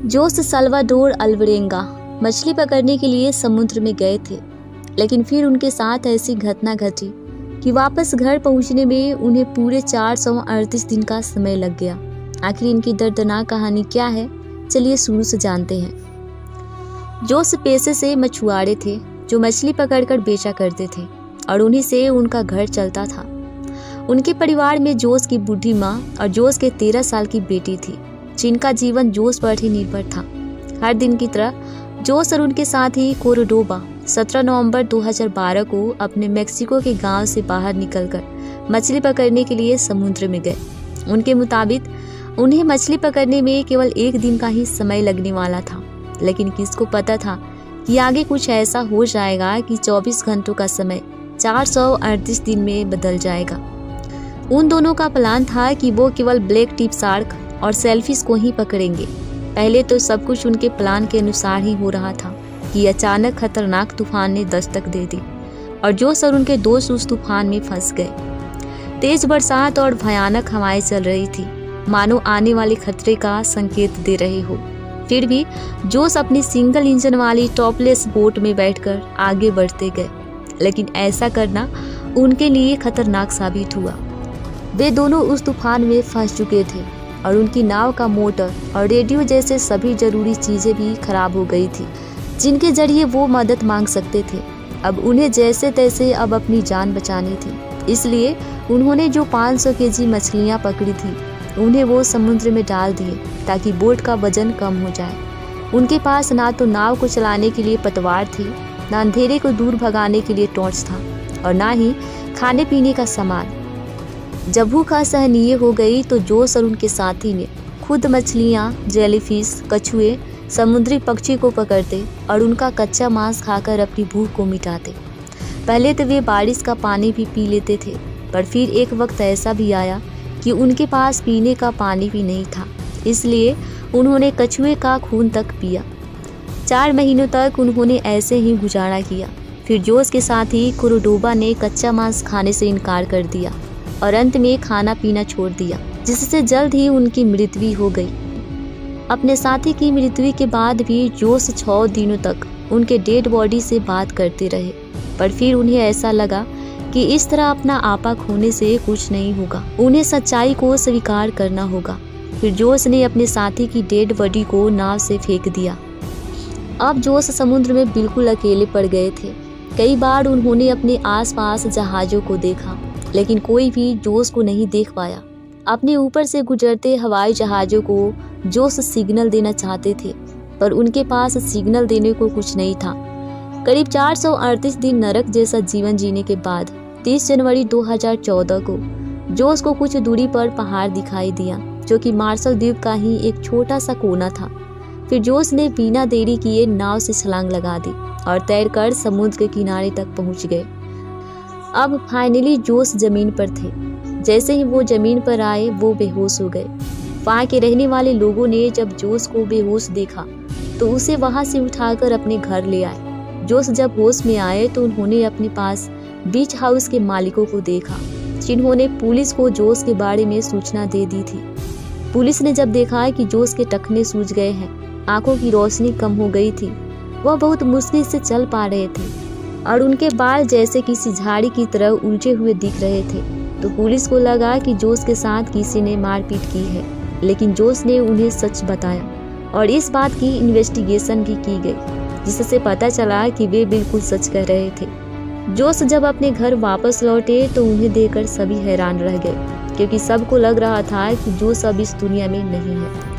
जोस Salvador अल्वरेंगा मछली पकड़ने के लिए समुद्र में गए थे, लेकिन फिर उनके साथ ऐसी घटना घटी कि वापस घर पहुंचने में उन्हें पूरे 438 दिन का समय लग गया। आखिर इनकी दर्दनाक कहानी क्या है, चलिए शुरू से जानते हैं। जोस पेशे से मछुआरे थे जो मछली पकड़कर बेचा करते थे और उन्हीं से उनका घर चलता था। उनके परिवार में जोस की बूढ़ी माँ और जोस के 13 साल की बेटी थी, जिनका जीवन जोस पर ही निर्भर था। हर दिन की तरह जोस और उनके साथी कोर्डोबा 17 नवंबर 2012 को अपने मेक्सिको के गांव से बाहर निकलकर मछली पकड़ने के लिए समुद्र में गए। उनके मुताबिक उन्हें मछली पकड़ने में केवल 1 दिन का ही समय लगने वाला था, लेकिन किसको पता था कि आगे कुछ ऐसा हो जाएगा कि 24 घंटों का समय 438 दिन में बदल जाएगा। उन दोनों का प्लान था कि वो केवल ब्लैक टिप शार्क और सेलफिश को ही पकड़ेंगे। पहले तो सब कुछ उनके प्लान के अनुसार ही हो रहा था कि अचानक खतरनाक तूफान ने दस्तक दे दी और जोस और उनके दोस्त उस तूफान में फंस गए। तेज बरसात और भयानक हवाएं चल रही थी, मानो आने वाले खतरे का संकेत दे रहे हो। फिर भी जोस अपनी सिंगल इंजन वाली टॉपलेस बोट में बैठकर आगे बढ़ते गए, लेकिन ऐसा करना उनके लिए खतरनाक साबित हुआ। वे दोनों उस तूफान में फंस चुके थे और उनकी नाव का मोटर और रेडियो जैसे सभी जरूरी चीजें भी खराब हो गई थी, जिनके जरिए वो मदद मांग सकते थे। अब उन्हें जैसे तैसे अब अपनी जान बचानी थी, इसलिए उन्होंने जो 500 केजी मछलियां पकड़ी थी उन्हें वो समुद्र में डाल दिए ताकि बोट का वजन कम हो जाए। उनके पास ना तो नाव को चलाने के लिए पतवार थी, ना अंधेरे को दूर भगाने के लिए टॉर्च था और ना ही खाने पीने का सामान। जब भूख असहनीय हो गई तो जोस और उनके साथी ने खुद मछलियाँ, जेलीफिश, कछुए, समुद्री पक्षी को पकड़ते और उनका कच्चा मांस खाकर अपनी भूख को मिटाते। पहले तो वे बारिश का पानी भी पी लेते थे, पर फिर एक वक्त ऐसा भी आया कि उनके पास पीने का पानी भी नहीं था, इसलिए उन्होंने कछुए का खून तक पिया। 4 महीनों तक उन्होंने ऐसे ही गुजारा किया। फिर जोस के साथी कोर्डोबा ने कच्चा मांस खाने से इनकार कर दिया और अंत में खाना पीना छोड़ दिया, जिससे जल्द ही उनकी मृत्यु हो गई। अपने साथी की मृत्यु के बाद भी जोस 6 दिनों तक उनके डेड बॉडी से बात करते रहे, पर फिर उन्हें ऐसा लगा कि इस तरह अपना आपा खोने से कुछ नहीं होगा, उन्हें सच्चाई को स्वीकार करना होगा। फिर जोस ने अपने साथी की डेड बॉडी को नाव से फेंक दिया। अब जोस समुद्र में बिल्कुल अकेले पड़ गए थे। कई बार उन्होंने अपने आसपास जहाज़ों को देखा, लेकिन कोई भी जोस को नहीं देख पाया। अपने ऊपर से गुजरते हवाई जहाज़ों को जोस सिग्नल देना चाहते थे, पर उनके पास सिग्नल देने को कुछ नहीं था। करीब 438 दिन नरक जैसा जीवन जीने के बाद 30 जनवरी 2014 को जोस को कुछ दूरी पर पहाड़ दिखाई दिया, जो कि मार्शल द्वीप का ही एक छोटा सा कोना था। फिर जोस ने बिना देरी किए नाव से छलांग लगा दी और तैरकर समुद्र के किनारे तक पहुंच गए। अब फाइनली जोस जमीन पर थे। जैसे ही वो जमीन पर आए वो बेहोश हो गए। वहाँ के रहने वाले लोगों ने जब जोस को बेहोश देखा तो उसे वहाँ से उठाकर अपने घर ले आए। जोस जब होश में आए तो उन्होंने अपने पास बीच हाउस के मालिकों को देखा, जिन्होंने पुलिस को जोस के बारे में सूचना दे दी थी। पुलिस ने जब देखा कि जोस के टखने सूज गए हैं, आंखों की रोशनी कम हो गई थी, वह बहुत मुश्किल से चल पा रहे थे और उनके बाल जैसे किसी झाड़ी की तरह उलझे हुए दिख रहे थे, तो पुलिस को लगा कि जोस के साथ किसी ने मारपीट की है। लेकिन जोस ने उन्हें सच बताया और इस बात की इन्वेस्टिगेशन भी की गई, जिससे पता चला कि वे बिल्कुल सच कह रहे थे। जोस जब अपने घर वापस लौटे तो उन्हें देखकर सभी हैरान रह गए, क्योंकि सबको लग रहा था कि जोस अब इस दुनिया में नहीं है।